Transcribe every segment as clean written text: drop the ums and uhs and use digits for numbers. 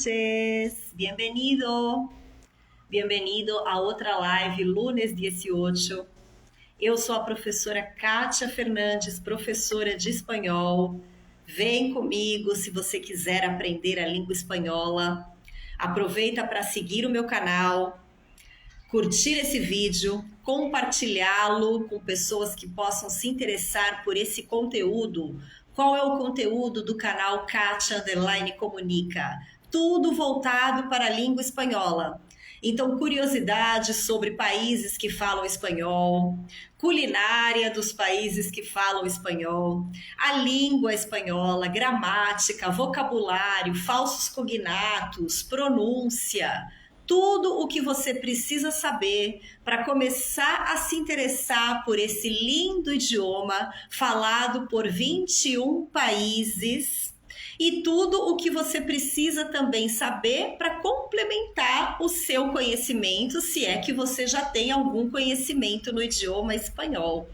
noches, bienvenido, bienvenido a outra live, lunes 18. Eu sou a professora Kátia Fernandes, professora de espanhol. Vem comigo se você quiser aprender a língua espanhola. Aproveita para seguir o meu canal, curtir esse vídeo, compartilhá-lo com pessoas que possam se interessar por esse conteúdo. Qual é o conteúdo do canal Kátia Underline Comunica? Tudo voltado para a língua espanhola. Então, curiosidades sobre países que falam espanhol, culinária dos países que falam espanhol, a língua espanhola, gramática, vocabulário, falsos cognatos, pronúncia, tudo o que você precisa saber para começar a se interessar por esse lindo idioma falado por 21 países. E tudo o que você precisa também saber para complementar o seu conhecimento, se é que você já tem algum conhecimento no idioma espanhol.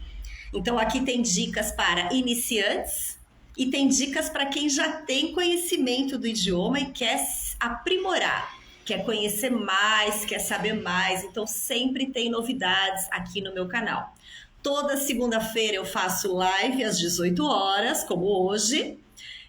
Então aqui tem dicas para iniciantes e tem dicas para quem já tem conhecimento do idioma e quer aprimorar, quer conhecer mais, quer saber mais. Então sempre tem novidades aqui no meu canal. Toda segunda-feira eu faço live às 18 horas, como hoje,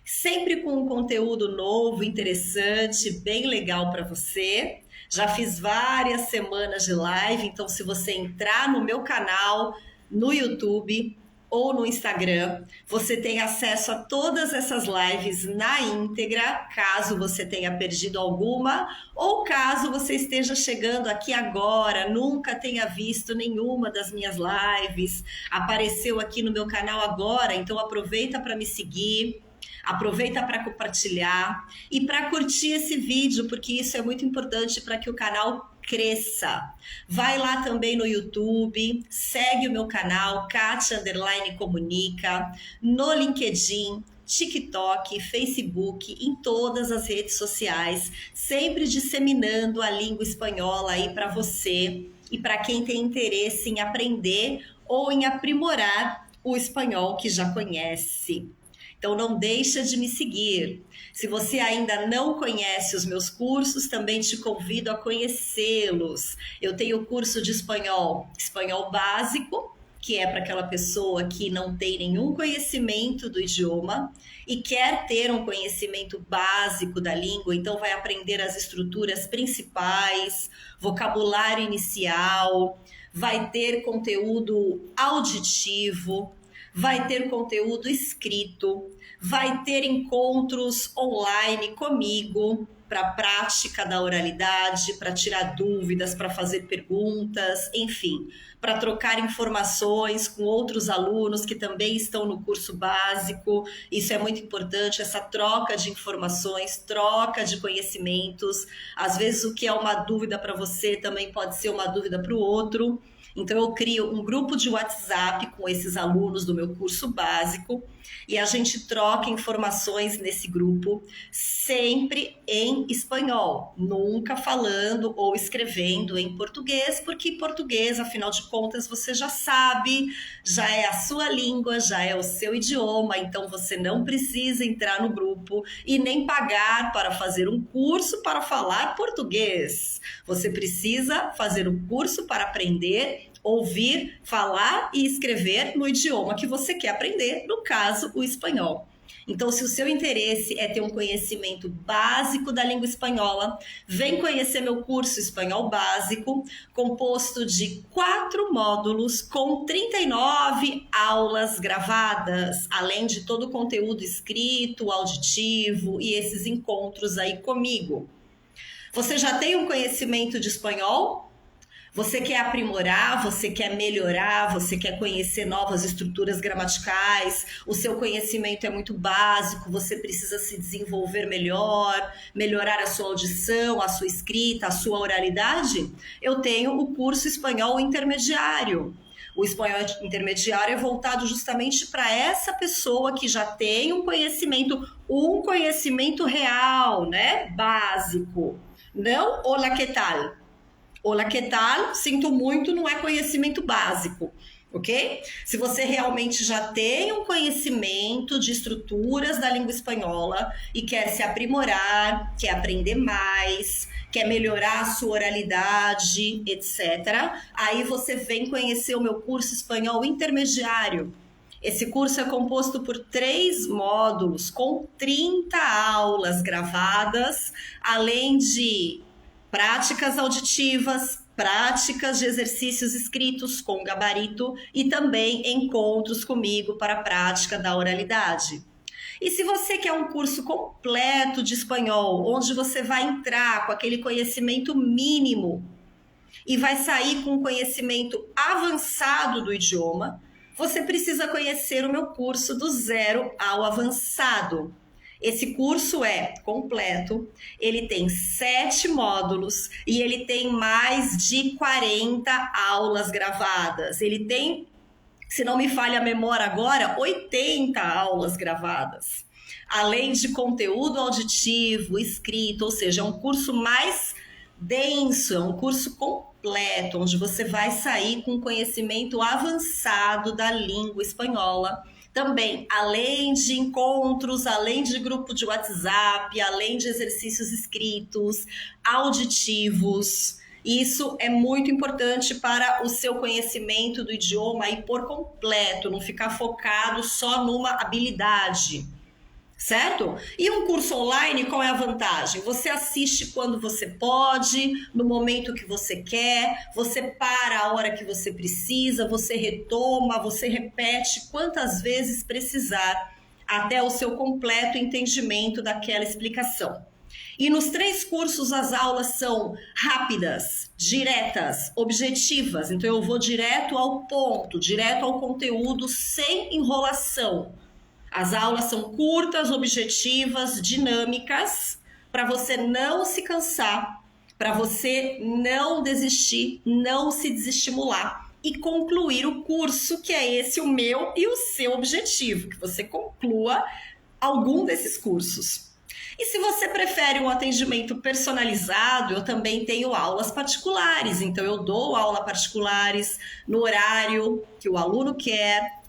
sempre com um conteúdo novo, interessante, bem legal para você. Já fiz várias semanas de live, então se você entrar no meu canal, no YouTube ou no Instagram, você tem acesso a todas essas lives na íntegra, caso você tenha perdido alguma, ou caso você esteja chegando aqui agora, nunca tenha visto nenhuma das minhas lives, apareceu aqui no meu canal agora, então aproveita para me seguir. Aproveita para compartilhar e para curtir esse vídeo, porque isso é muito importante para que o canal cresça. Vai lá também no YouTube, segue o meu canal, Kátia Underline Comunica, no LinkedIn, TikTok, Facebook, em todas as redes sociais, sempre disseminando a língua espanhola aí para você e para quem tem interesse em aprender ou em aprimorar o espanhol que já conhece. Então não deixa de me seguir. Se você ainda não conhece os meus cursos, também te convido a conhecê-los. Eu tenho o curso de espanhol, espanhol básico, que é para aquela pessoa que não tem nenhum conhecimento do idioma e quer ter um conhecimento básico da língua, então vai aprender as estruturas principais, vocabulário inicial, vai ter conteúdo auditivo, vai ter conteúdo escrito, vai ter encontros online comigo para prática da oralidade, para tirar dúvidas, para fazer perguntas, enfim, para trocar informações com outros alunos que também estão no curso básico. Isso é muito importante, essa troca de informações, troca de conhecimentos. Às vezes o que é uma dúvida para você também pode ser uma dúvida para o outro. Então eu crio um grupo de WhatsApp com esses alunos do meu curso básico e a gente troca informações nesse grupo, sempre em espanhol, nunca falando ou escrevendo em português, porque português, afinal de contas, você já sabe, já é a sua língua, já é o seu idioma, então você não precisa entrar no grupo e nem pagar para fazer um curso para falar português. Você precisa fazer um curso para aprender, ouvir, falar e escrever no idioma que você quer aprender, no caso, o espanhol. Então, se o seu interesse é ter um conhecimento básico da língua espanhola, vem conhecer meu curso Espanhol Básico, composto de 4 módulos com 39 aulas gravadas, além de todo o conteúdo escrito, auditivo e esses encontros aí comigo. Você já tem um conhecimento de espanhol? Você quer aprimorar, você quer melhorar, você quer conhecer novas estruturas gramaticais, o seu conhecimento é muito básico, você precisa se desenvolver melhor, melhorar a sua audição, a sua escrita, a sua oralidade? Eu tenho o curso Espanhol Intermediário. O espanhol intermediário é voltado justamente para essa pessoa que já tem um conhecimento real, né? Básico. Não, hola, que tal? Olá, que tal? Sinto muito, não é conhecimento básico. ok? Se você realmente já tem um conhecimento de estruturas da língua espanhola e quer se aprimorar, quer aprender mais, quer melhorar a sua oralidade, etc., aí você vem conhecer o meu curso Espanhol Intermediário. Esse curso é composto por 3 módulos com 30 aulas gravadas, além de práticas auditivas, práticas de exercícios escritos com gabarito e também encontros comigo para a prática da oralidade. E se você quer um curso completo de espanhol, onde você vai entrar com aquele conhecimento mínimo e vai sair com um conhecimento avançado do idioma, você precisa conhecer o meu curso do zero ao avançado. Esse curso é completo, ele tem 7 módulos e ele tem mais de 40 aulas gravadas. Ele tem, se não me falha a memória agora, 80 aulas gravadas. Além de conteúdo auditivo, escrito, ou seja, é um curso mais denso, é um curso completo, onde você vai sair com conhecimento avançado da língua espanhola. Também, além de encontros, além de grupo de WhatsApp, além de exercícios escritos, auditivos. Isso é muito importante para o seu conhecimento do idioma e por completo, não ficar focado só numa habilidade. Certo? E um curso online, qual é a vantagem? Você assiste quando você pode, no momento que você quer, você para a hora que você precisa, você retoma, você repete quantas vezes precisar até o seu completo entendimento daquela explicação. E nos 3 cursos as aulas são rápidas, diretas, objetivas. Então eu vou direto ao ponto, direto ao conteúdo, sem enrolação. As aulas são curtas, objetivas, dinâmicas, para você não se cansar, para você não desistir, não se desestimular e concluir o curso, que é esse o meu e o seu objetivo, que você conclua algum desses cursos. E se você prefere um atendimento personalizado, eu também tenho aulas particulares, então eu dou aula particulares no horário que o aluno quer,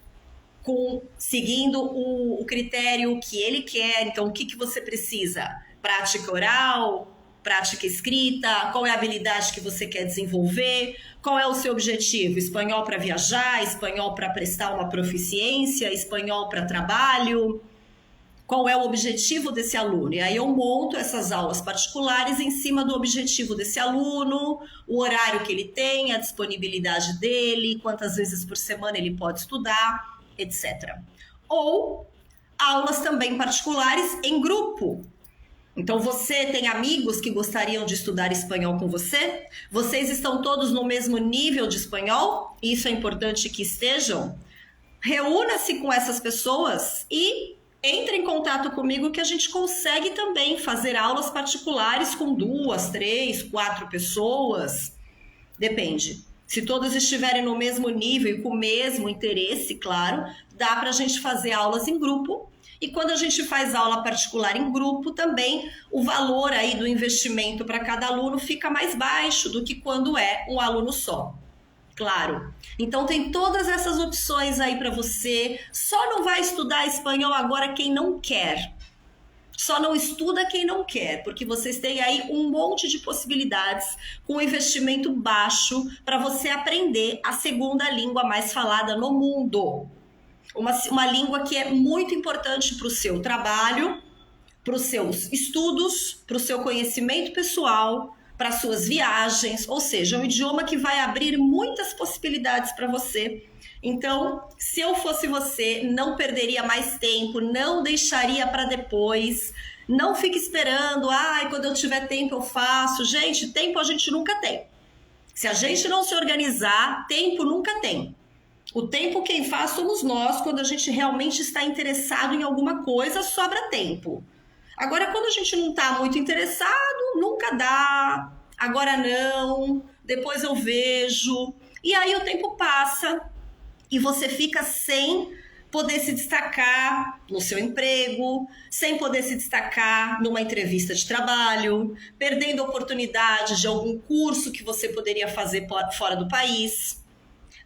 seguindo o critério que ele quer. Então, o que você precisa? Prática oral, prática escrita, qual é a habilidade que você quer desenvolver, qual é o seu objetivo? Espanhol para viajar, espanhol para prestar uma proficiência, espanhol para trabalho? Qual é o objetivo desse aluno? E aí eu monto essas aulas particulares em cima do objetivo desse aluno, o horário que ele tem, a disponibilidade dele, quantas vezes por semana ele pode estudar, etc. Ou aulas também particulares em grupo. Então você tem amigos que gostariam de estudar espanhol com você? Vocês estão todos no mesmo nível de espanhol? Isso é importante que estejam. Reúna-se com essas pessoas e entre em contato comigo que a gente consegue também fazer aulas particulares com 2, 3, 4 pessoas. Depende. Se todos estiverem no mesmo nível e com o mesmo interesse, claro, dá para a gente fazer aulas em grupo. E quando a gente faz aula particular em grupo, também o valor aí do investimento para cada aluno fica mais baixo do que quando é um aluno só. Claro. Então tem todas essas opções aí para você. Só não vai estudar espanhol agora quem não quer. Só não estuda quem não quer, porque vocês têm aí um monte de possibilidades com investimento baixo para você aprender a segunda língua mais falada no mundo. Uma língua que é muito importante para o seu trabalho, para os seus estudos, para o seu conhecimento pessoal, para as suas viagens, ou seja, um idioma que vai abrir muitas possibilidades para você. Então, se eu fosse você, não perderia mais tempo, não deixaria para depois, não fique esperando, quando eu tiver tempo eu faço. Gente, tempo a gente nunca tem. Se a gente não se organizar, tempo nunca tem. O tempo quem faz somos nós. Quando a gente realmente está interessado em alguma coisa, sobra tempo. Agora, quando a gente não está muito interessado, nunca dá, agora não, depois eu vejo. E aí o tempo passa e você fica sem poder se destacar no seu emprego, sem poder se destacar numa entrevista de trabalho, perdendo a oportunidade de algum curso que você poderia fazer fora do país.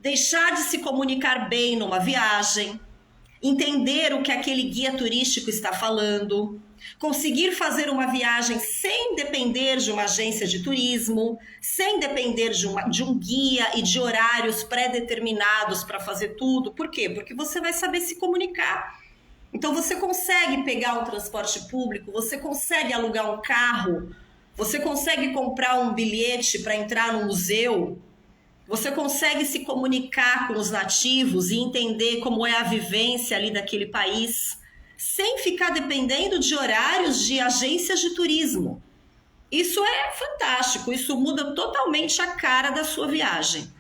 deixar de se comunicar bem numa viagem, entender o que aquele guia turístico está falando, conseguir fazer uma viagem sem depender de uma agência de turismo, sem depender de um guia e de horários pré-determinados para fazer tudo. Por quê? Porque você vai saber se comunicar. Então você consegue pegar um transporte público, você consegue alugar um carro, você consegue comprar um bilhete para entrar no museu, você consegue se comunicar com os nativos e entender como é a vivência ali daquele país, sem ficar dependendo de horários de agências de turismo. Isso é fantástico, isso muda totalmente a cara da sua viagem.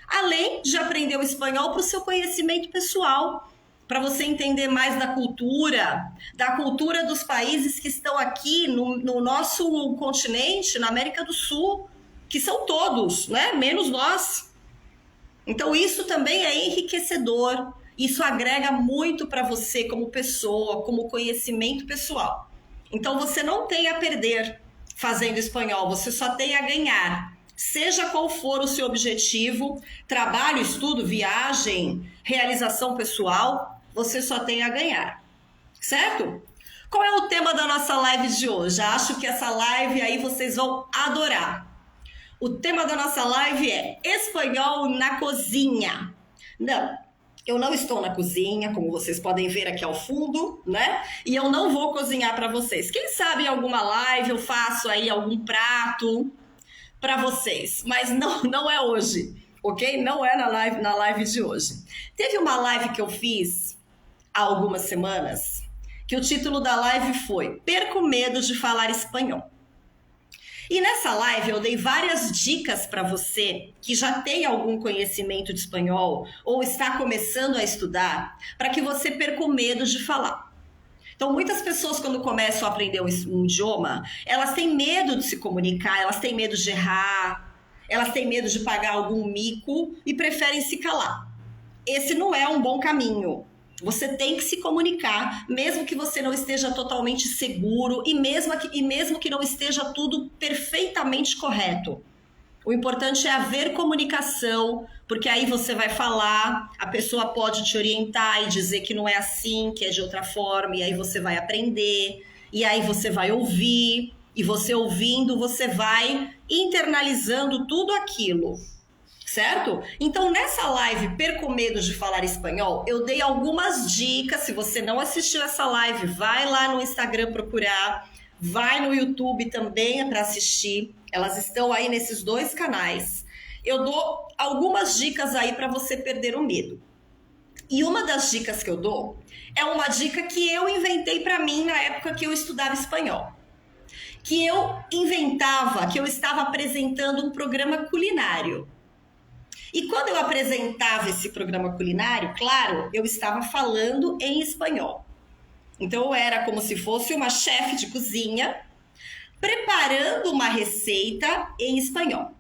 Além de aprender o espanhol para o seu conhecimento pessoal, para você entender mais da cultura dos países que estão aqui no nosso continente, na América do Sul, que são todos, né? Menos nós. Então isso também é enriquecedor, isso agrega muito para você como pessoa, como conhecimento pessoal. Então você não tem a perder fazendo espanhol, você só tem a ganhar. Seja qual for o seu objetivo, trabalho, estudo, viagem, realização pessoal, você só tem a ganhar, certo? Qual é o tema da nossa live de hoje? Acho que essa live aí vocês vão adorar. O tema da nossa live é espanhol na cozinha. Não, eu não estou na cozinha, como vocês podem ver aqui ao fundo, né? E eu não vou cozinhar para vocês. Quem sabe em alguma live eu faço aí algum prato para vocês, mas não é hoje, ok? Não é na live de hoje. Teve uma live que eu fiz há algumas semanas, que o título da live foi Perco Medo de Falar Espanhol. E nessa live eu dei várias dicas para você que já tem algum conhecimento de espanhol ou está começando a estudar, para que você perca o medo de falar. Então, muitas pessoas, quando começam a aprender um idioma, elas têm medo de se comunicar, elas têm medo de errar, elas têm medo de pagar algum mico e preferem se calar. Esse não é um bom caminho. Você tem que se comunicar, mesmo que você não esteja totalmente seguro e mesmo que não esteja tudo perfeitamente correto. O importante é haver comunicação, porque aí você vai falar, a pessoa pode te orientar e dizer que não é assim, que é de outra forma, e aí você vai aprender, e aí você vai ouvir, e você ouvindo, você vai internalizando tudo aquilo. Certo? Então, nessa live Perco Medo de Falar Espanhol, eu dei algumas dicas. Se você não assistiu essa live, vai lá no Instagram procurar, vai no YouTube também para assistir. Elas estão aí nesses dois canais. Eu dou algumas dicas aí para você perder o medo. E uma das dicas que eu dou é uma dica que eu inventei para mim na época que eu estudava espanhol. Que eu estava apresentando um programa culinário. E quando eu apresentava esse programa culinário, claro, eu estava falando em espanhol. Então eu era como se fosse uma chefe de cozinha preparando uma receita em espanhol.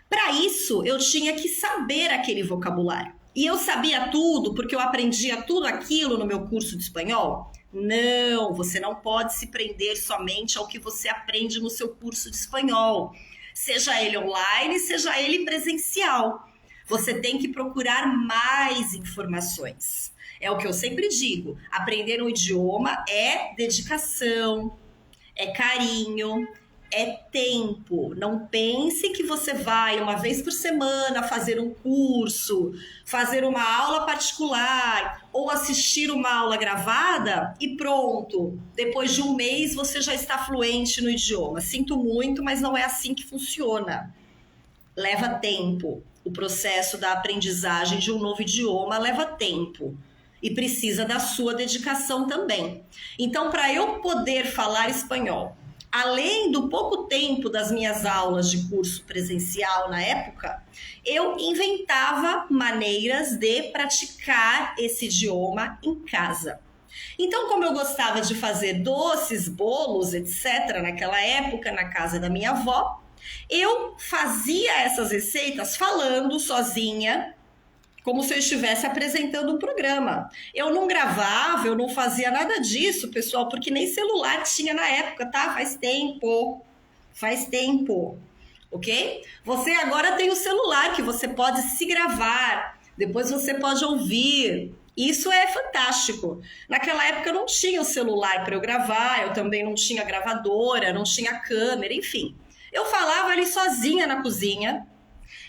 Para isso, eu tinha que saber aquele vocabulário. E eu sabia tudo porque eu aprendia tudo aquilo no meu curso de espanhol? Não, você não pode se prender somente ao que você aprende no seu curso de espanhol. Seja ele online, seja ele presencial. Você tem que procurar mais informações. É o que eu sempre digo, aprender um idioma é dedicação, é carinho, é tempo. Não pense que você vai uma vez por semana fazer um curso, fazer uma aula particular ou assistir uma aula gravada e pronto. Depois de um mês você já está fluente no idioma. Sinto muito, mas não é assim que funciona. Leva tempo. O processo da aprendizagem de um novo idioma leva tempo e precisa da sua dedicação também. Então, para eu poder falar espanhol, além do pouco tempo das minhas aulas de curso presencial na época, eu inventava maneiras de praticar esse idioma em casa. Então, como eu gostava de fazer doces, bolos, etc., naquela época, na casa da minha avó, eu fazia essas receitas falando sozinha, como se eu estivesse apresentando um programa. Eu não gravava, eu não fazia nada disso, pessoal, porque nem celular tinha na época, tá? Faz tempo, ok? Você agora tem o celular que você pode se gravar, Depois você pode ouvir. Isso é fantástico. Naquela época não tinha o celular para eu gravar, eu também não tinha gravadora, não tinha câmera, enfim. Eu falava ali sozinha na cozinha.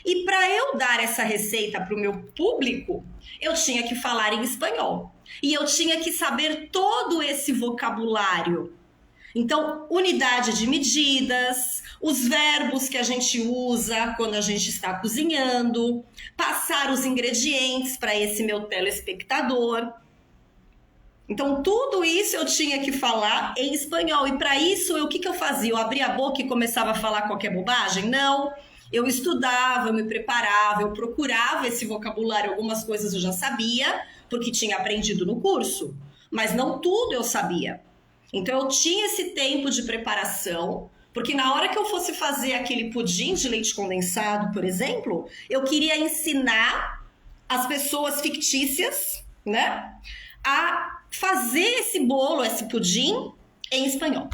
E para eu dar essa receita para o meu público, eu tinha que falar em espanhol. E eu tinha que saber todo esse vocabulário. Então, unidade de medidas, os verbos que a gente usa quando a gente está cozinhando, passar os ingredientes para esse meu telespectador. Então, tudo isso eu tinha que falar em espanhol. E para isso, o que eu fazia? Eu abria a boca e começava a falar qualquer bobagem? Não. Eu estudava, eu me preparava, eu procurava esse vocabulário. Algumas coisas eu já sabia, porque tinha aprendido no curso. Mas não tudo eu sabia. Então, eu tinha esse tempo de preparação, porque na hora que eu fosse fazer aquele pudim de leite condensado, por exemplo, eu queria ensinar as pessoas fictícias, né, a fazer esse bolo, esse pudim, em espanhol.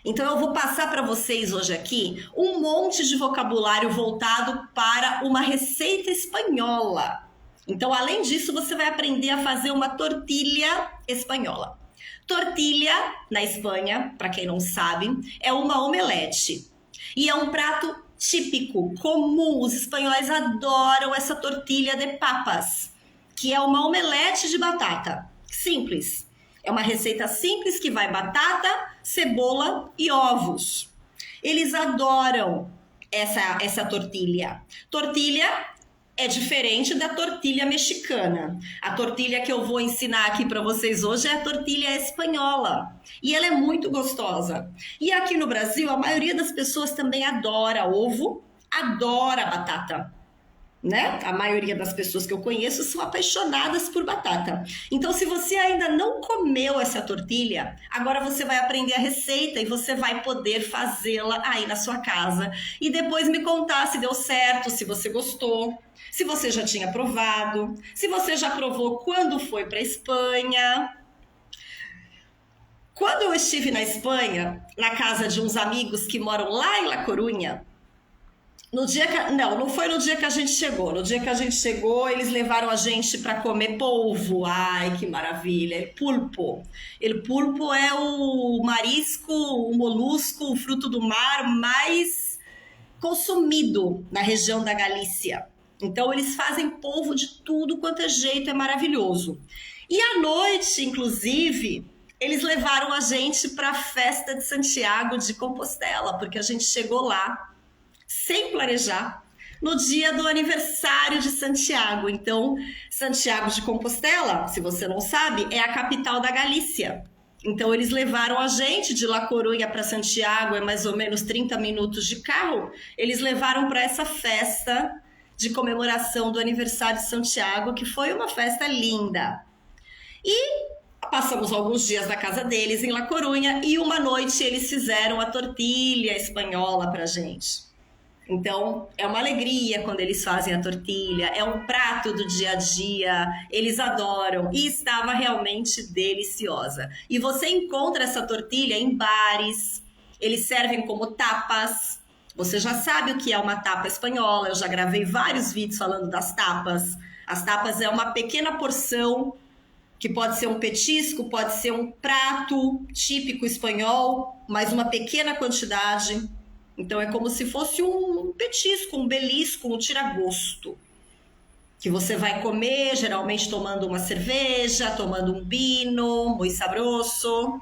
Então, eu vou passar para vocês hoje aqui um monte de vocabulário voltado para uma receita espanhola. Então, além disso, você vai aprender a fazer uma tortilha espanhola. Tortilha, na Espanha, para quem não sabe, é uma omelete. E é um prato típico, comum. Os espanhóis adoram essa tortilha de papas, que é uma omelete de batata. Simples. É uma receita simples que vai batata, cebola e ovos. Eles adoram essa tortilha. Tortilha é diferente da tortilha mexicana. A tortilha que eu vou ensinar aqui para vocês hoje é a tortilha espanhola. E ela é muito gostosa. E aqui no Brasil, a maioria das pessoas também adora ovo, adora batata. Né? A maioria das pessoas que eu conheço são apaixonadas por batata. Então, se você ainda não comeu essa tortilha, agora você vai aprender a receita e você vai poder fazê-la aí na sua casa. E depois me contar se deu certo, se você gostou, se você já tinha provado, se você já provou quando foi para a Espanha. Quando eu estive na Espanha, na casa de uns amigos que moram lá em La Coruña, não foi no dia que a gente chegou. No dia que a gente chegou, eles levaram a gente para comer polvo. Ai, que maravilha! El pulpo. El pulpo é o marisco, o molusco, o fruto do mar mais consumido na região da Galícia. Então, eles fazem polvo de tudo quanto é jeito, é maravilhoso. E à noite, inclusive, eles levaram a gente para a festa de Santiago de Compostela, porque a gente chegou lá sem planejar, no dia do aniversário de Santiago. Então, Santiago de Compostela, se você não sabe, é a capital da Galícia. Então, eles levaram a gente de La Coruña para Santiago, é mais ou menos 30 minutos de carro. Eles levaram para essa festa de comemoração do aniversário de Santiago, que foi uma festa linda. E passamos alguns dias na casa deles, em La Coruña, e uma noite eles fizeram a tortilha espanhola para a gente. Então, é uma alegria quando eles fazem a tortilha, é um prato do dia a dia, eles adoram e estava realmente deliciosa. E você encontra essa tortilha em bares, eles servem como tapas. Você já sabe o que é uma tapa espanhola, eu já gravei vários vídeos falando das tapas. As tapas é uma pequena porção, que pode ser um petisco, pode ser um prato típico espanhol, mas uma pequena quantidade. Então, é como se fosse um petisco, um belisco, um tiragosto, que você vai comer, geralmente tomando uma cerveja, tomando um vinho, muito sabroso.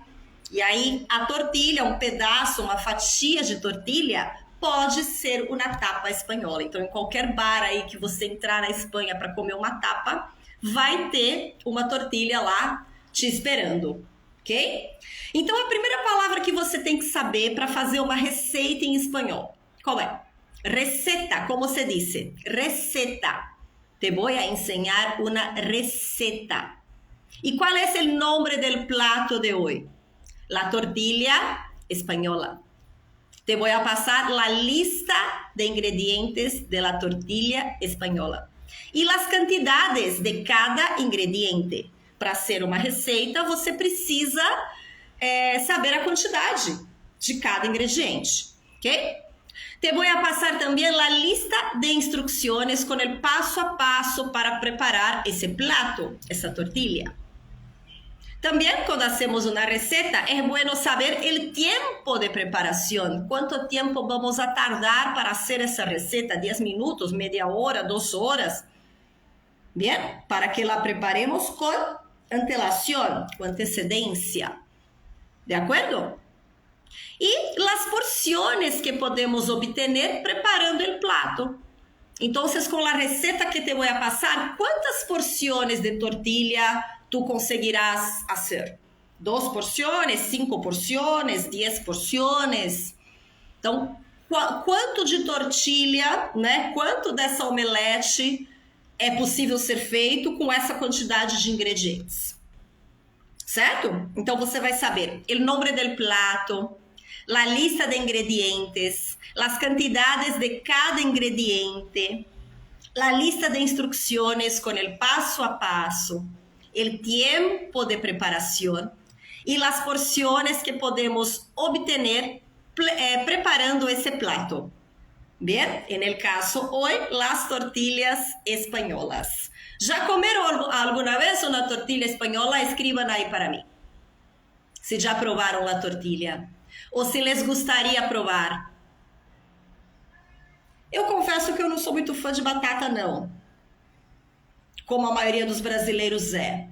E aí, a tortilha, um pedaço, uma fatia de tortilha, pode ser uma tapa espanhola. Então, em qualquer bar aí que você entrar na Espanha para comer uma tapa, vai ter uma tortilha lá te esperando. Ok? Então, a primeira palavra que você tem que saber para fazer uma receita em espanhol, qual é? Receta, como se diz? Receta. Te vou ensinar uma receta. E qual é o nome do plato de hoje? La tortilla espanhola. Te vou passar a lista de ingredientes de la tortilla espanhola. E as quantidades de cada ingrediente. Para ser uma receita, você precisa saber a quantidade de cada ingrediente, ok? Te voy a pasar también la lista de instrucciones con el paso a paso para preparar ese plato, esa tortilla. También cuando hacemos una receta es bueno saber el tiempo de preparación. ¿Cuánto tiempo vamos a tardar para hacer esa receta? 10 minutos, media hora, 2 horas. Bien, para que la preparemos con antelación, con antecedencia. ¿De acuerdo? Y las porciones que podemos obtener preparando el plato. Entonces, con la receta que te voy a pasar, ¿cuántas porciones de tortilla tú conseguirás hacer? 2 porciones, 5 porciones, 10 porciones. Então, quanto de tortilha, né? Quanto dessa omelete é possível ser feito com essa quantidade de ingredientes? Certo? Então, você vai saber o nome do plato, la lista de ingredientes, las cantidades de cada ingrediente, la lista de instrucciones con el paso a paso, el tiempo de preparación y las porciones que podemos obtener preparando ese plato. Bien, en el caso hoy, las tortillas españolas. ¿Ya comeron alguna vez una tortilla española? Escriban ahí para mí. Si ya probaron la tortilla. Ou se les gostaria provar. Eu confesso que eu não sou muito fã de batata, não. Como a maioria dos brasileiros é.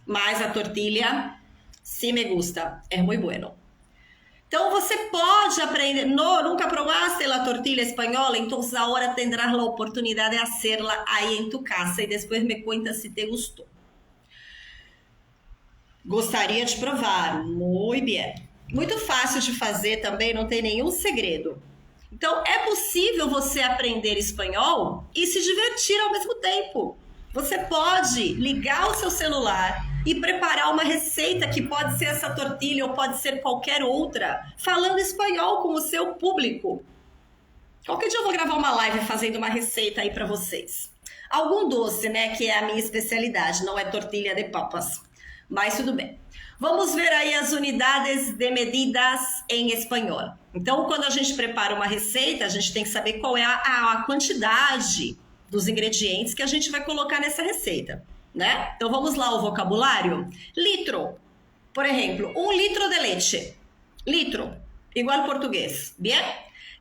Mas a tortilha, sim me gusta. É muito bueno. Então, você pode aprender. No, nunca probaste a tortilha espanhola? Então, agora tendrás a oportunidade de hacerla aí em tu casa. E depois me conta se te gostou. Gostaria de provar. Muito bem. Muito fácil de fazer também, não tem nenhum segredo. Então, é possível você aprender espanhol e se divertir ao mesmo tempo. Você pode ligar o seu celular e preparar uma receita que pode ser essa tortilha ou pode ser qualquer outra, falando espanhol com o seu público. Qualquer dia eu vou gravar uma live fazendo uma receita aí para vocês. Algum doce, né, que é a minha especialidade, não é tortilha de papas, mas tudo bem. Vamos ver aí as unidades de medidas em espanhol. Então, quando a gente prepara uma receita, a gente tem que saber qual é a quantidade dos ingredientes que a gente vai colocar nessa receita, né? Então, vamos lá o vocabulário. Litro, por exemplo, 1 litro de leite. Litro, igual português, bien?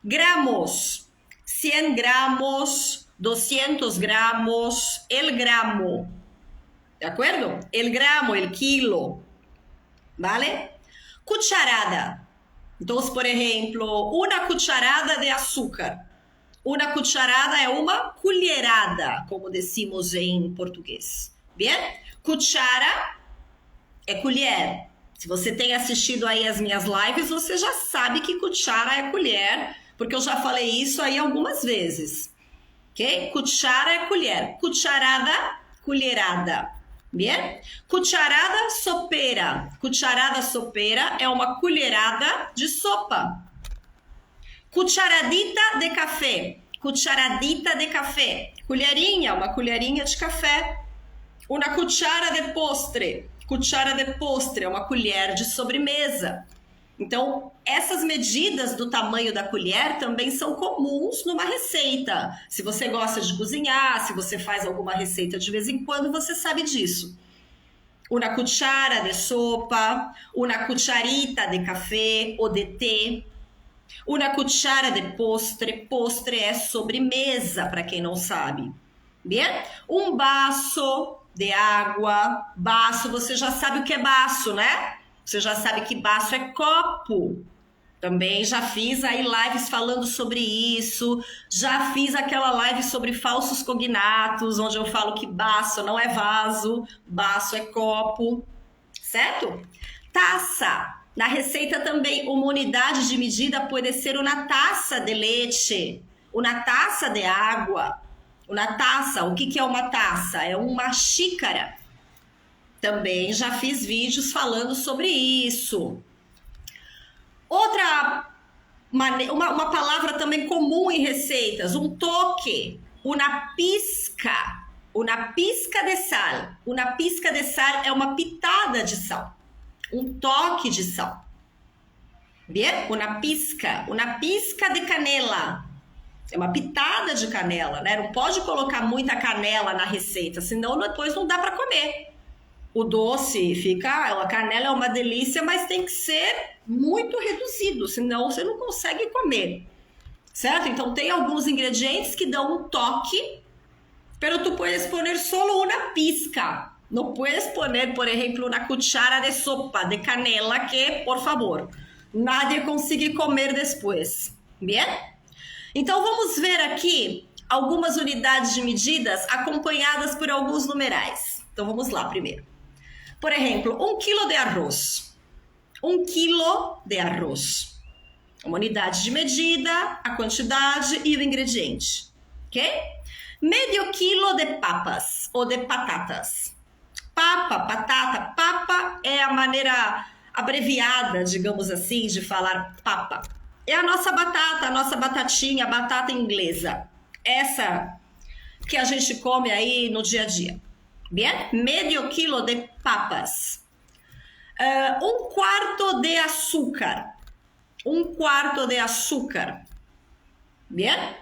Gramos, 100 gramos, 200 gramos, el gramo. ¿De acuerdo? El gramo, el kilo. ¿Vale? Cucharada. Entonces, por ejemplo, una cucharada de azúcar. Una cucharada é uma colherada, como decimos em português. Bien? Cuchara é colher. Se você tem assistido aí as minhas lives, você já sabe que cuchara é colher, porque eu já falei isso aí algumas vezes. Ok? Cuchara é colher. Cucharada, colherada. Bien? Cucharada sopeira. Cucharada sopeira é uma colherada de sopa. Cucharadita de café. Cucharadita de café. Colherinha, uma colherinha de café. Una cuchara de postre. Cuchara de postre é uma colher de sobremesa. Então, essas medidas do tamanho da colher também são comuns numa receita. Se você gosta de cozinhar, se você faz alguma receita de vez em quando, você sabe disso. Una cuchara de sopa, una cucharita de café ou de té. Una cuchara de postre. Postre é sobremesa, para quem não sabe. Bien? Um baço de água. Baço, você já sabe o que é baço, né? Você já sabe que baço é copo. Também já fiz aí lives falando sobre isso. Já fiz aquela live sobre falsos cognatos, onde eu falo que baço não é vaso, baço é copo. Certo? Taça. Na receita também, uma unidade de medida pode ser uma taça de leite, uma taça de água. Uma taça, o que é uma taça? É uma xícara. Também já fiz vídeos falando sobre isso. Outra uma palavra também comum em receitas, um toque, uma pisca de sal. Uma pisca de sal é uma pitada de sal, um toque de sal. Bien? Uma pizca de canela. É uma pitada de canela, né? Não pode colocar muita canela na receita, senão depois não dá para comer. O doce fica, a canela é uma delícia, mas tem que ser muito reduzido, senão você não consegue comer, certo? Então tem alguns ingredientes que dão um toque, pero tú puedes poner solo una pizca. No puedes poner, por ejemplo, una cuchara de sopa de canela que, por favor, nadie consigue comer después. Bien? Então vamos ver aqui algumas unidades de medidas acompanhadas por alguns numerais. Então vamos lá primeiro. Por exemplo, 1 quilo de arroz. 1 quilo de arroz. Uma unidade de medida, a quantidade e o ingrediente. Ok? Medio quilo de papas ou de batatas. Papa é a maneira abreviada, digamos assim, de falar papa. É a nossa batata, a nossa batatinha, a batata inglesa. Essa que a gente come aí no dia a dia. Bien? Medio quilo de papas. 1/4 de açúcar. 1/4 de açúcar. Bien?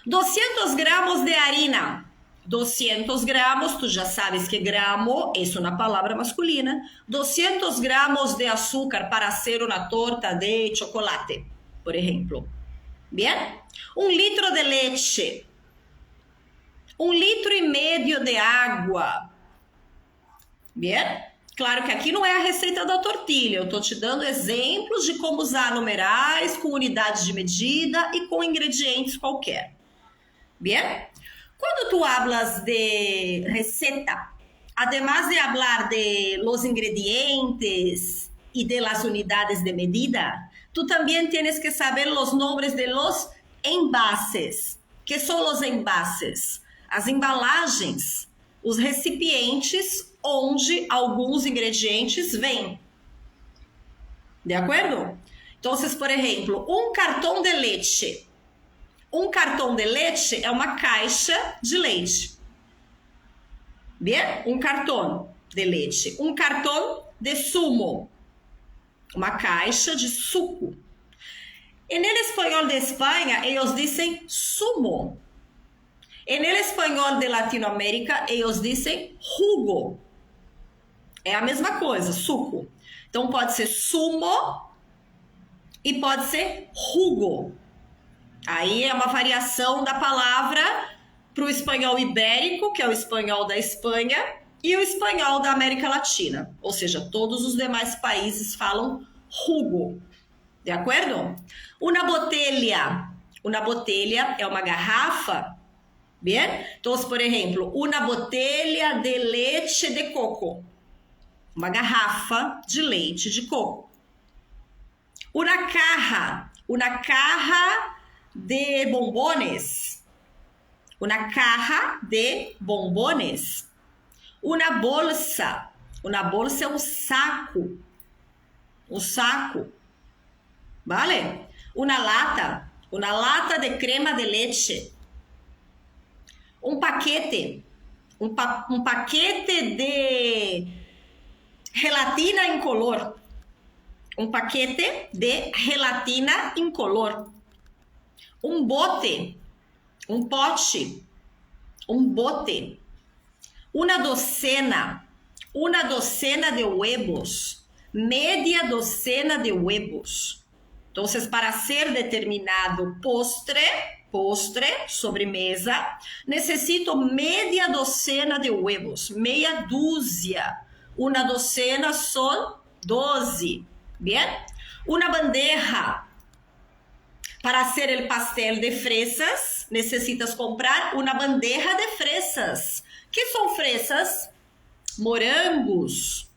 200 gramos de harina. 200 gramos, tu já sabes que gramo é uma palavra masculina. 200 gramos de açúcar para hacer una torta de chocolate, por exemplo. Bien? 1 litro de leche. 1,5 litros de água. Bien? Claro que aqui não é a receita da tortilha. Eu estou te dando exemplos de como usar numerais com unidades de medida e com ingredientes qualquer. Bien? Quando tu hablas de receta, además de hablar de los ingredientes y de las unidades de medida, tú también tienes que saber los nombres de los envases. Que são os envases? As embalagens, os recipientes onde alguns ingredientes vêm. De acordo? Então, por exemplo, um cartão de leite. Um cartão de leite é uma caixa de leite. Bien? Um cartão de leite. Um cartão de sumo. Uma caixa de suco. En el español de España, ellos dicen sumo. En el español de Latinoamérica, ellos dicen jugo. É a mesma coisa, suco. Então, pode ser sumo e pode ser jugo. Aí é uma variação da palavra para o espanhol ibérico, que é o espanhol da Espanha, e o espanhol da América Latina. Ou seja, todos os demais países falam jugo. De acordo? Uma botelha. Uma botelha é uma garrafa. Bien? Então, por exemplo, uma botelha de leite de coco. Uma garrafa de leite de coco. Uma caja. Uma caja de bombones. Uma caja de bombones. Uma bolsa. Uma bolsa é um saco. Um saco. Vale? Uma lata de crema de leite. Um paquete. Um paquete de gelatina incolor. Um paquete de gelatina incolor. Um bote. Um pote. Um bote. Uma docena. Uma docena de huevos. Media docena de huevos. Então, para ser determinado postre, sobremesa, necessito media docena de huevos, meia dúzia. Uma docena são 12. Bien? Uma bandeja. Para hacer el pastel de fresas, necessitas comprar uma bandeja de fresas. Que são fresas? Morangos.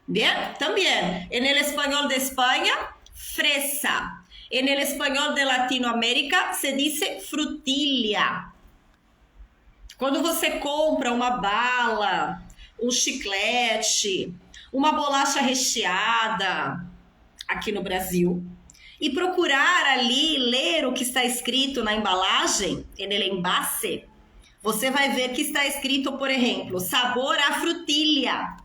Bien? Também. En el español de España, fresa. En el español de Latinoamérica, se dice frutilla. Quando você compra uma bala, um chiclete, uma bolacha recheada aqui no Brasil, e procurar ali, ler o que está escrito na embalagem, en el envase, você vai ver que está escrito, por exemplo, sabor a frutilha.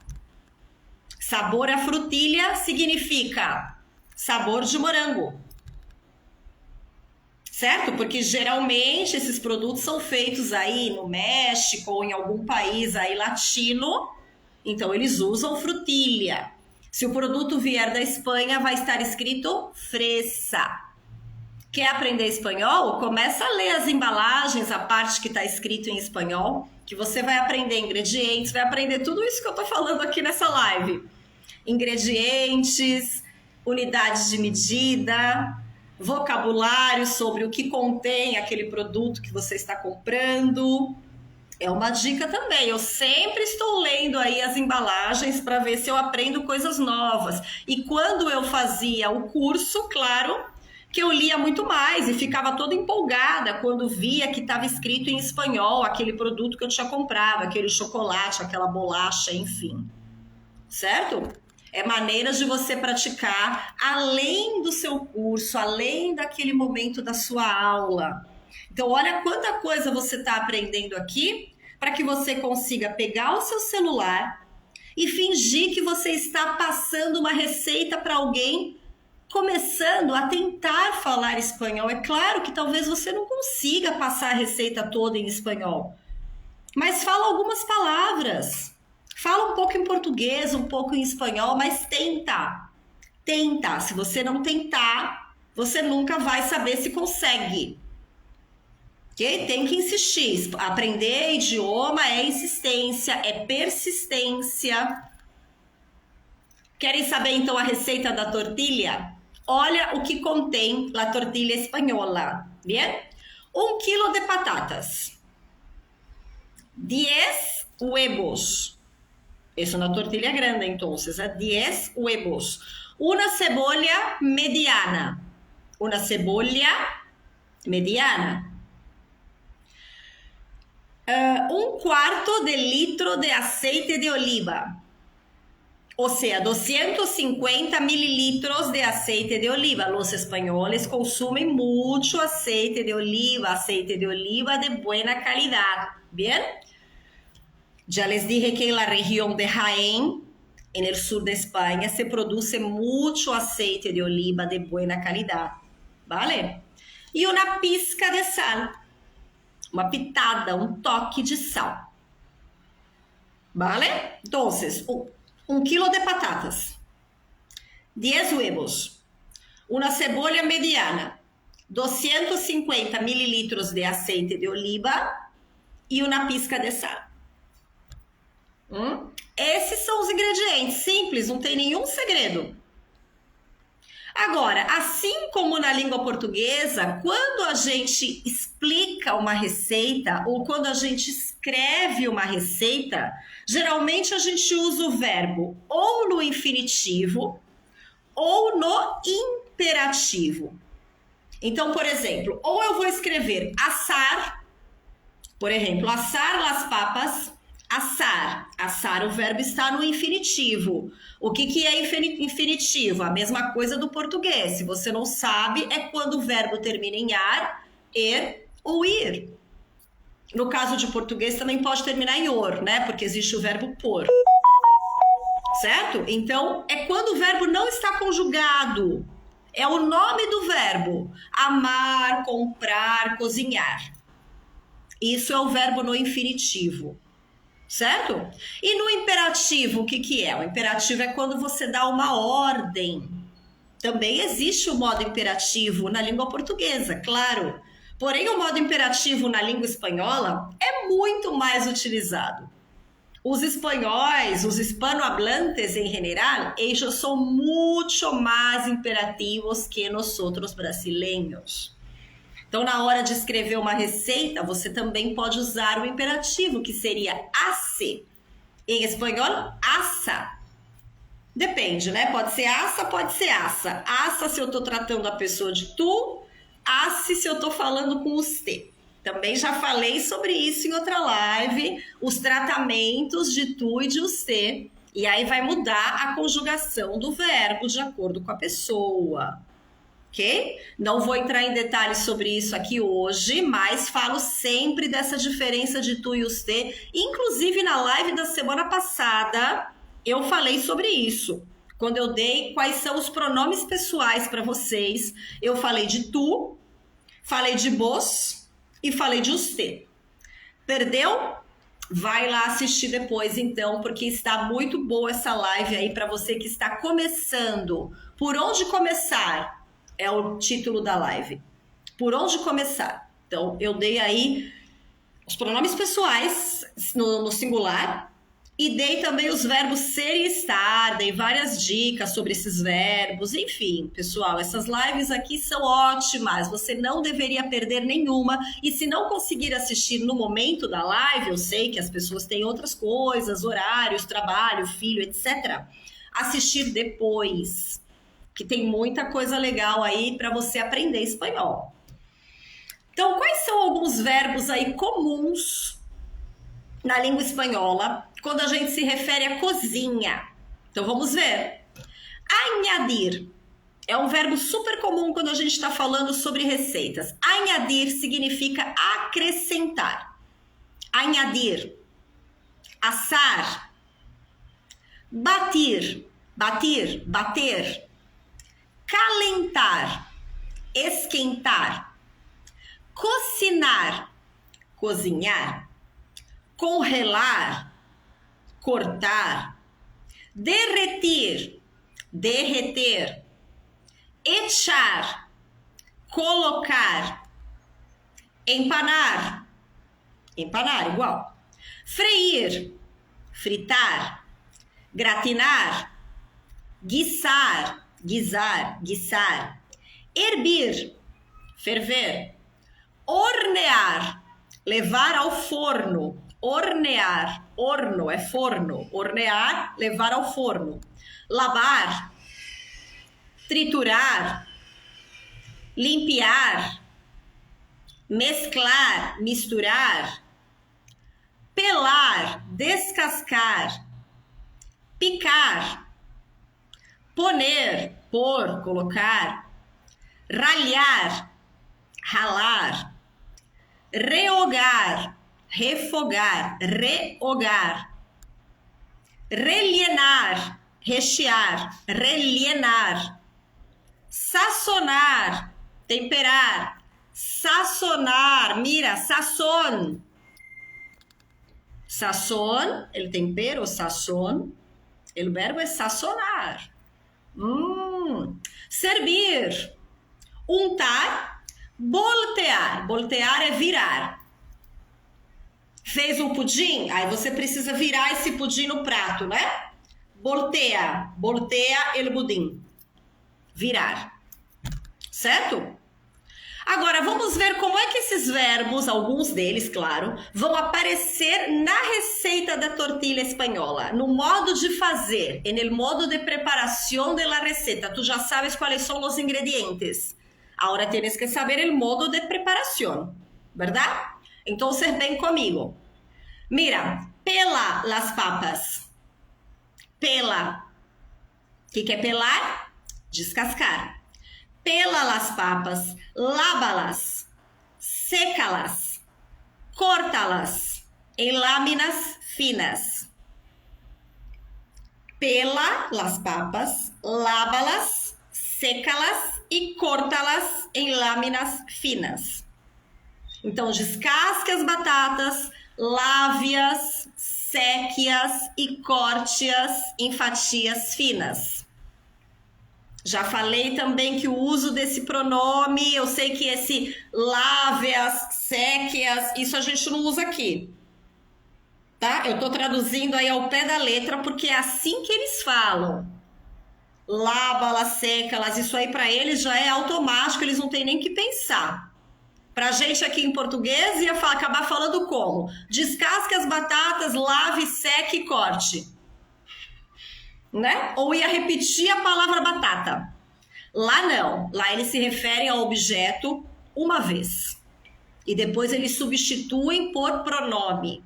Sabor a frutilha significa sabor de morango. Certo? Porque geralmente esses produtos são feitos aí no México ou em algum país aí latino, então eles usam frutilha. Se o produto vier da Espanha, vai estar escrito fresa. Quer aprender espanhol? Começa a ler as embalagens, a parte que está escrito em espanhol, que você vai aprender ingredientes, vai aprender tudo isso que eu estou falando aqui nessa live. Ingredientes, unidades de medida, vocabulário sobre o que contém aquele produto que você está comprando. É uma dica também. Eu sempre estou lendo aí as embalagens para ver se eu aprendo coisas novas. E quando eu fazia o curso, claro, que eu lia muito mais e ficava toda empolgada quando via que estava escrito em espanhol aquele produto que eu tinha comprado, aquele chocolate, aquela bolacha, enfim. Certo? É maneiras de você praticar além do seu curso, além daquele momento da sua aula. Então, olha quanta coisa você está aprendendo aqui para que você consiga pegar o seu celular e fingir que você está passando uma receita para alguém começando a tentar falar espanhol. É claro que talvez você não consiga passar a receita toda em espanhol, mas fala algumas palavras. Fala um pouco em português, um pouco em espanhol, mas tenta. Tenta. Se você não tentar, você nunca vai saber se consegue. Ok? Tem que insistir. Aprender idioma é insistência, é persistência. Querem saber então a receita da tortilha? Olha o que contém a tortilha espanhola. Bien? 1 kilo de patatas. 10 huevos. Es una tortilla grande, entonces, 10 huevos. Una cebolla mediana. Una cebolla mediana. 1/4 de litro de aceite de oliva. O sea, 250 mililitros de aceite de oliva. Los españoles consumen mucho aceite de oliva de buena calidad. Bien? Ya les dije que en la región de Jaén, en el sur de España, se produce mucho aceite de oliva de buena calidad, ¿vale? Y una pizca de sal, uma pitada, un toque de sal, ¿vale? Entonces, 1 kilo de patatas, 10 huevos, una cebolla mediana, 250 mililitros de aceite de oliva y una pizca de sal. Esses são os ingredientes, simples, não tem nenhum segredo. Agora, assim como na língua portuguesa, quando a gente explica uma receita ou quando a gente escreve uma receita, geralmente a gente usa o verbo ou no infinitivo ou no imperativo. Então, por exemplo, ou eu vou escrever assar, por exemplo, assar las papas. Assar. Assar, o verbo está no infinitivo. O que é infinitivo? A mesma coisa do português. Se você não sabe, é quando o verbo termina em ar, ou ir. No caso de português, também pode terminar em or, né? Porque existe o verbo por. Certo? Então, é quando o verbo não está conjugado. É o nome do verbo. Amar, comprar, cozinhar. Isso é o verbo no infinitivo. Certo? E no imperativo, o que é? O imperativo é quando você dá uma ordem. Também existe o modo imperativo na língua portuguesa, claro. Porém, o modo imperativo na língua espanhola é muito mais utilizado. Os espanhóis, os hispanohablantes em geral, eles são muito mais imperativos que nós outros brasileiros. Então, na hora de escrever uma receita, você também pode usar o imperativo, que seria hace. Em espanhol, assa. Depende, né? Pode ser assa, pode ser assa. Assa se eu estou tratando a pessoa de tu, hace se eu estou falando com você. Também já falei sobre isso em outra live, os tratamentos de tu e de você. E aí vai mudar a conjugação do verbo de acordo com a pessoa. Ok? Não vou entrar em detalhes sobre isso aqui hoje, mas falo sempre dessa diferença de tu e você. Inclusive, na live da semana passada, eu falei sobre isso. quando eu dei quais são os pronomes pessoais para vocês. Eu falei de tu, falei de vos e falei de usted. Perdeu? Vai lá assistir depois, então, porque está muito boa essa live aí para você que está começando. Por onde começar? É o título da live. Por onde começar? Então, eu dei aí os pronomes pessoais no singular e dei também os verbos ser e estar, dei várias dicas sobre esses verbos, enfim, pessoal, essas lives aqui são ótimas, você não deveria perder nenhuma, e se não conseguir assistir no momento da live, eu sei que as pessoas têm outras coisas, horários, trabalho, filho, etc., assistir depois, que tem muita coisa legal aí para você aprender espanhol. Então, quais são alguns verbos aí comuns na língua espanhola quando a gente se refere à cozinha? Então, vamos ver. Añadir é um verbo super comum quando a gente está falando sobre receitas. Añadir significa acrescentar. Añadir. Assar. Batir. Batir. Bater. Calentar. Esquentar. Cocinar, cozinhar, congelar, cortar, derretir, derreter, echar, colocar, empanar, empanar igual, freír, fritar, gratinar, guisar, guisar, guisar, hervir, ferver, hornear, levar ao forno, hornear, horno é forno, hornear, levar ao forno, lavar, triturar, limpiar, mesclar, misturar, pelar, descascar, picar, poner, pôr, colocar, ralhar, ralar, rehogar, refogar, rehogar, rellenar, rechear, rellenar, sazonar, temperar, sazonar, mira, sazón, sazón, el tempero, sazón, el verbo es sazonar, servir, untar, voltear, voltear é virar. Fez um pudim? Aí você precisa virar esse pudim no prato, né? Voltea, voltea el pudim. Virar. Certo? Agora, vamos ver como é que esses verbos, alguns deles, claro, vão aparecer na receita da tortilha espanhola, no modo de fazer, en el modo de preparación de la receta. Tu já sabes quais são os ingredientes. Ahora tienes que saber el modo de preparación, ¿verdad? Entonces ven conmigo. Mira, pela las papas. Pela. ¿Qué é pelar? Descascar. Pela las papas, lávalas, sécalas, córtalas em láminas finas. Pela las papas, lávalas, sécalas e córtalas em lâminas finas. Então, descasque as batatas, lave-as, seque-as e corte-as em fatias finas. Já falei também que o uso desse pronome, eu sei que esse lave-as, seque-as, isso a gente não usa aqui. Tá? Eu tô traduzindo aí ao pé da letra porque é assim que eles falam. Lava-las, seca-las, isso aí para eles já é automático, eles não têm nem que pensar. Pra gente aqui em português ia acabar falando como? Descasque as batatas, lave, seque e corte. Né? Ou ia repetir a palavra batata. Lá não. Lá eles se referem ao objeto uma vez. E depois eles substituem por pronome.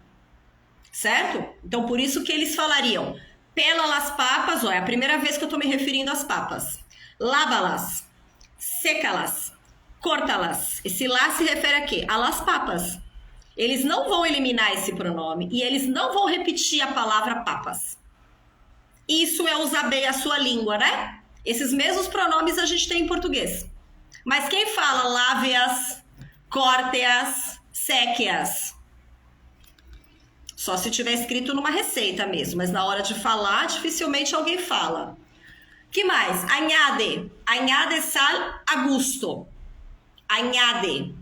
Certo? Então, por isso que eles falariam pela las papas, ó, é a primeira vez que eu tô me referindo às papas. Lava-las, seca-las, corta-las. Esse lá se refere a quê? A las papas. Eles não vão eliminar esse pronome e eles não vão repetir a palavra papas. Isso é usar bem a sua língua, né? Esses mesmos pronomes a gente tem em português. Mas quem fala lave-as, corte-as, seque-as? Só se tiver escrito numa receita mesmo, mas na hora de falar, dificilmente alguém fala. Que mais? Añade. Añade sal a gusto. Añade.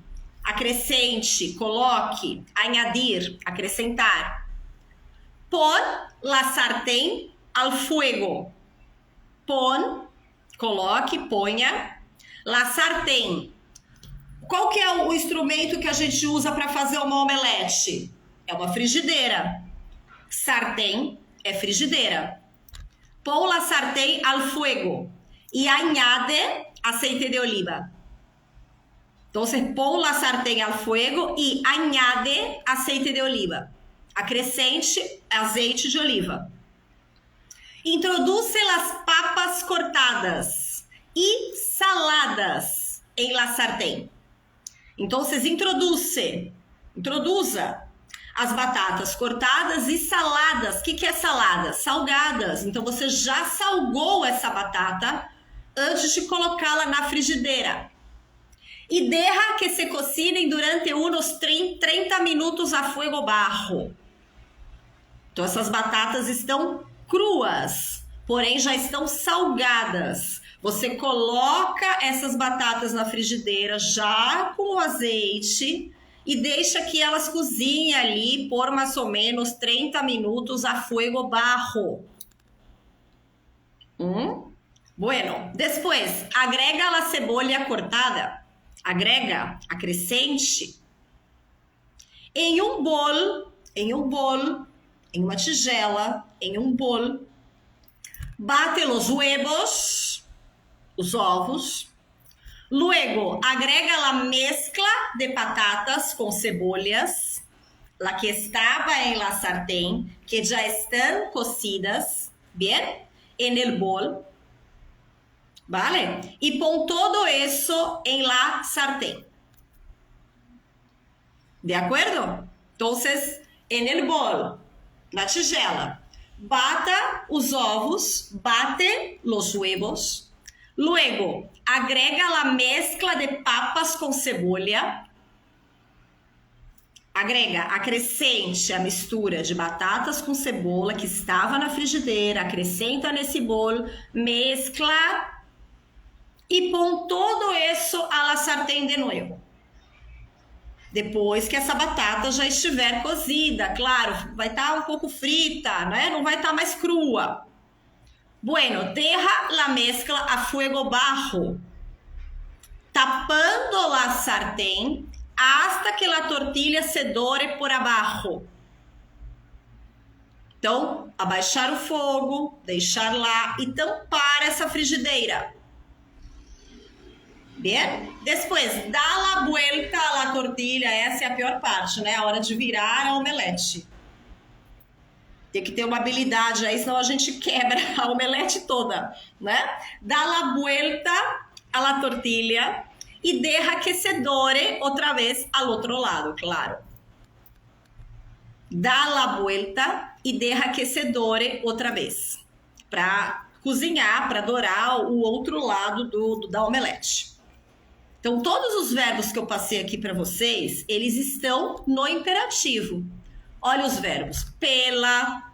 Acrescente, coloque. Añadir, acrescentar. Pon la sartén al fuego. Pon, coloque, ponha. La sartén. Qual que é o instrumento que a gente usa para fazer uma omelete? É uma frigideira. Sartén é frigideira. Pon la sartén al fuego y añade aceite de oliva. Entonces, pon la sartén al fuego y añade aceite de oliva. Acrescente azeite de oliva. Introduce las papas cortadas y saladas en la sartén. Entonces, introduza as batatas cortadas e saladas. O que é salada? Salgadas. Então, você já salgou essa batata antes de colocá-la na frigideira. E deja que se cocinem durante unos 30 minutos a fuego bajo. Então, essas batatas estão cruas, porém já estão salgadas. Você coloca essas batatas na frigideira já com o azeite e deixa que elas cozinhem ali por mais ou menos 30 minutos a fuego bajo. Bueno, después, agrega la cebolla cortada. Agrega, acrescente. Em um bol, em uma tigela, em um bol. Bate los huevos, os ovos. Luego, agrega la mezcla de patatas con cebollas, la que estaba en la sartén, que ya están cocidas, bien, en el bol, ¿vale? Y pon todo eso en la sartén. ¿De acuerdo? Entonces, en el bol, na tigela, bata os ovos, bate los huevos. Luego, agrega la mezcla de papas com cebolla. Acrescente a mistura de batatas com cebola que estava na frigideira, acrescenta nesse bolo, mescla e põe todo isso a la sartén de novo. Depois que essa batata já estiver cozida, claro, vai estar um pouco frita, né? Não vai estar mais crua. Bueno, deja la mezcla a fuego bajo, tapando la sartén hasta que la tortilla se dore por abaixo. Então, abaixar o fogo, deixar lá e tampar essa frigideira. Bien? Después, dá la vuelta a la tortilla. Essa é a pior parte, né? A hora de virar a omelete. Tem que ter uma habilidade aí, senão a gente quebra a omelete toda, né? Dá la vuelta a la tortilla e deja que se dore outra vez al outro lado, claro. Dá la vuelta e deja que se dore outra vez. Para cozinhar, para dourar o outro lado da omelete. Então, todos os verbos que eu passei aqui para vocês, eles estão no imperativo. Olha os verbos. Pela,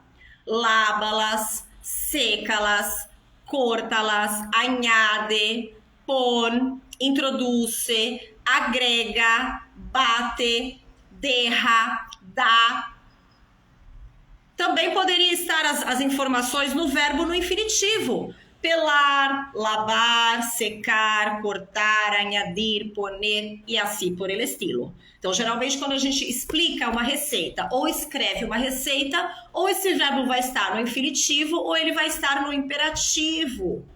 lábalas, sécalas, córtalas, añade, pon, introduce, agrega, bate, deja, dá. Também poderia estar as informações no verbo no infinitivo. Pelar, lavar, secar, cortar, añadir, poner e assim por el estilo. Então, geralmente, quando a gente explica uma receita ou escreve uma receita, ou esse verbo vai estar no infinitivo ou ele vai estar no imperativo.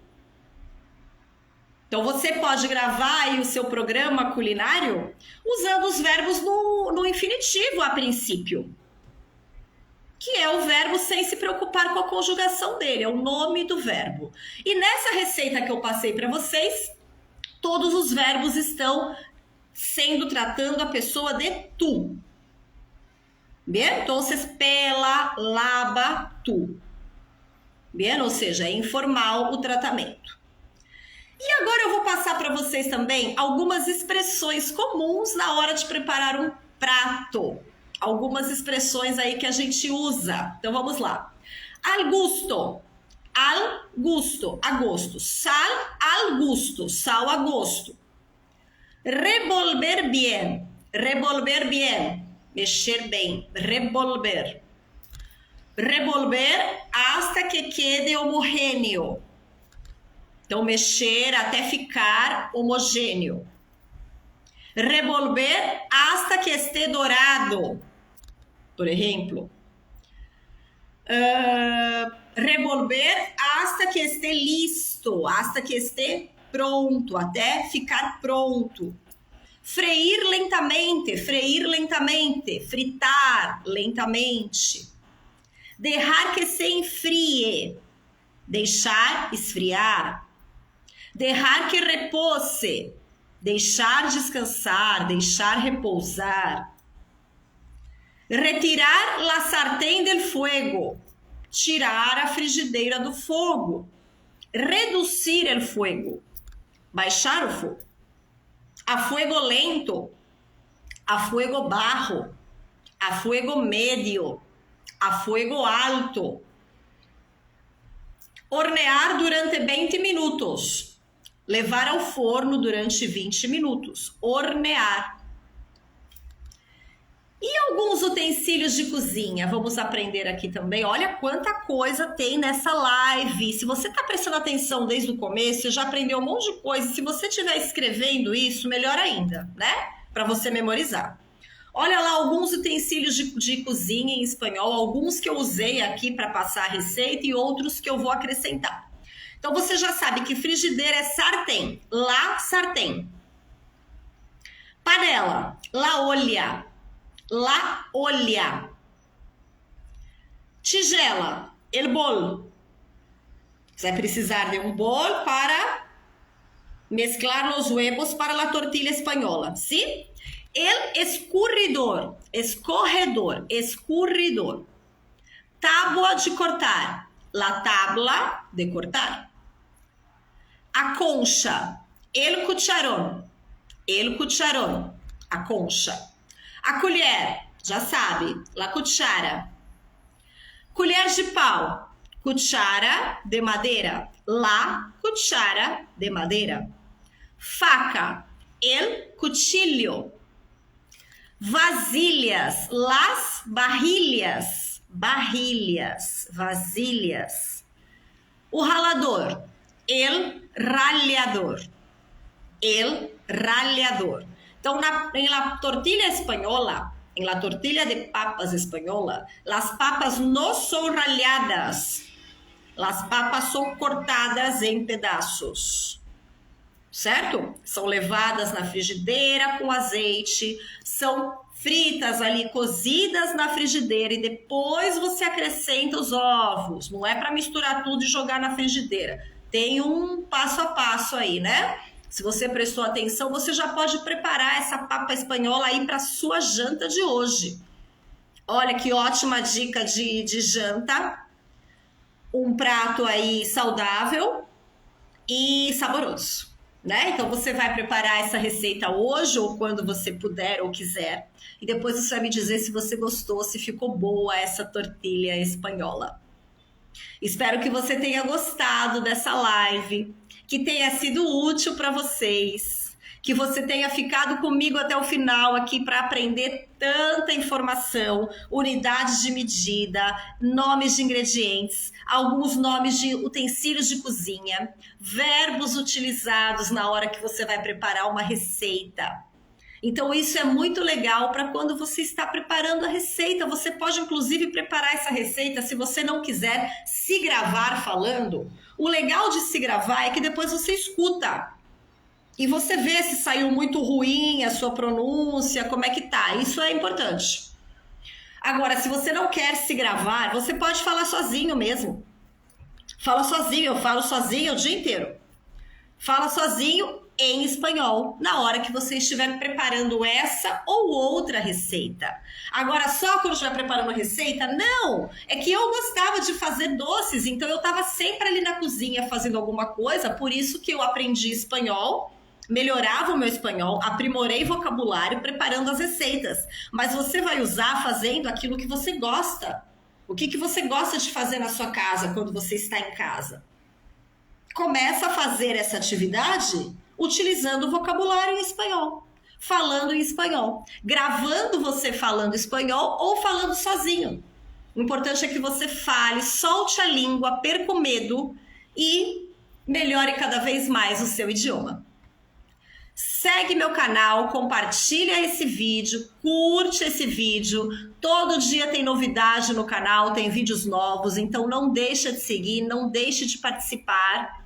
Então, você pode gravar aí o seu programa culinário usando os verbos no infinitivo a princípio. Que é o verbo sem se preocupar com a conjugação dele, é o nome do verbo. E nessa receita que eu passei para vocês, todos os verbos estão tratando a pessoa de tu. Bien? Entonces, pela, lava, tu. Bem, ou seja, é informal o tratamento. E agora eu vou passar para vocês também algumas expressões comuns na hora de preparar um prato. Algumas expressões aí que a gente usa. Então vamos lá. Al gusto, a gosto. Sal al gusto, sal a gosto. Revolver bien, mexer bem, revolver. Revolver hasta que quede homogêneo. Então, mexer até ficar homogêneo. Revolver hasta que esté dorado. Por exemplo. Revolver hasta que esté listo. Hasta que esté pronto. Até ficar pronto. Freír lentamente. Fritar lentamente. Dejar que se enfríe. Deixar esfriar. Dejar que repose, deixar descansar, deixar repousar. Retirar la sartén del fuego, tirar a frigideira do fogo. Reducir el fuego, baixar o fogo. A fuego lento, a fuego bajo, a fuego medio, a fuego alto. Hornear durante 20 minutos. Levar ao forno durante 20 minutos. Hornear. E alguns utensílios de cozinha. Vamos aprender aqui também. Olha quanta coisa tem nessa live. Se você está prestando atenção desde o começo, você já aprendeu um monte de coisa. Se você estiver escrevendo isso, melhor ainda, né? Para você memorizar. Olha lá alguns utensílios de cozinha em espanhol. Alguns que eu usei aqui para passar a receita e outros que eu vou acrescentar. Então, você já sabe que frigideira é sartén, la sartén. Panela, la olla. Tigela, el bol. Você vai precisar de um bol para mezclar os huevos para la tortilla espanhola, ¿sí? El escorredor. Tábua de cortar, la tabla de cortar. A concha, el cucharón, a concha. A colher, já sabe, la cuchara. Colher de pau, cuchara de madeira, la cuchara de madeira. Faca, el cuchillo. Vasilhas, las vasilhas. O ralador, el rallador. Então, em la tortilla espanhola, en la tortilla de papas espanhola, las papas no son ralhadas. Las papas são cortadas em pedaços. Certo? São levadas na frigideira com azeite, são fritas ali, cozidas na frigideira e depois você acrescenta os ovos. Não é para misturar tudo e jogar na frigideira. Tem um passo a passo aí, né? Se você prestou atenção, você já pode preparar essa papa espanhola aí para sua janta de hoje. Olha que ótima dica de janta. Um prato aí saudável e saboroso. Né? Então você vai preparar essa receita hoje ou quando você puder ou quiser e depois você vai me dizer se você gostou, se ficou boa essa tortilha espanhola. Espero que você tenha gostado dessa live, que tenha sido útil para vocês, que você tenha ficado comigo até o final aqui para aprender tanta informação, unidades de medida, nomes de ingredientes, alguns nomes de utensílios de cozinha, verbos utilizados na hora que você vai preparar uma receita. Então isso é muito legal para quando você está preparando a receita. Você pode inclusive preparar essa receita se você não quiser se gravar falando. O legal de se gravar é que depois você escuta e você vê se saiu muito ruim a sua pronúncia, como é que tá. Isso é importante. Agora, se você não quer se gravar, você pode falar sozinho mesmo. Fala sozinho, eu falo sozinho o dia inteiro. Fala sozinho em espanhol, na hora que você estiver preparando essa ou outra receita. Agora, só quando estiver preparando receita? Não! É que eu gostava de fazer doces, então eu estava sempre ali na cozinha fazendo alguma coisa, por isso que eu aprendi espanhol, melhorava o meu espanhol, aprimorei vocabulário preparando as receitas. Mas você vai usar fazendo aquilo que você gosta. O que você gosta de fazer na sua casa quando você está em casa? Começa a fazer essa atividade utilizando o vocabulário em espanhol, falando em espanhol, gravando você falando espanhol ou falando sozinho. O importante é que você fale, solte a língua, perca o medo e melhore cada vez mais o seu idioma. Segue meu canal, compartilha esse vídeo, curte esse vídeo. Todo dia tem novidade no canal, tem vídeos novos, então não deixa de seguir, não deixe de participar.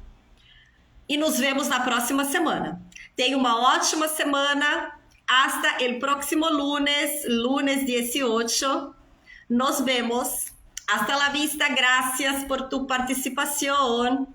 E nos vemos na próxima semana. Tenha uma ótima semana. Hasta el próximo lunes, lunes 18. Nos vemos. Hasta la vista. Gracias por tu participación.